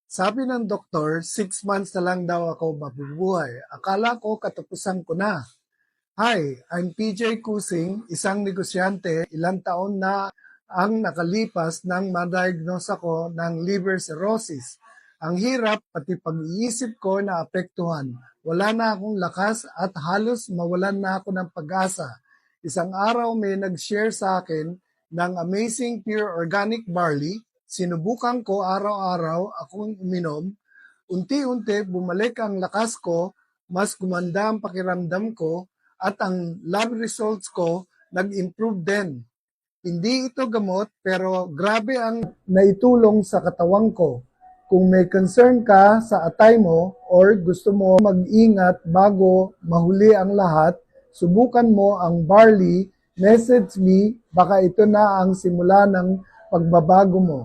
Sabi ng doktor, 6 months na lang daw ako mabubuhay. Akala ko katapusan ko na. Hi, I'm PJ Kusing, isang negosyante. Ilang taon na ang nakalipas nang ma-diagnose ako ng liver cirrhosis. Ang hirap, pati pag-iisip ko na apektuhan. Wala na akong lakas at halos mawalan na ako ng pag-asa. Isang araw may nag-share sa akin ng Amazing Pure Organic Barley. Sinubukan ko araw-araw akong uminom. Unti-unti bumalik ang lakas ko, mas gumanda ang pakiramdam ko at ang lab results ko nag-improve din. Hindi ito gamot pero grabe ang naitulong sa katawan ko. Kung may concern ka sa atay mo or gusto mo mag-ingat bago mahuli ang lahat, subukan mo ang barley, message me, baka ito na ang simula ng pagbabago mo.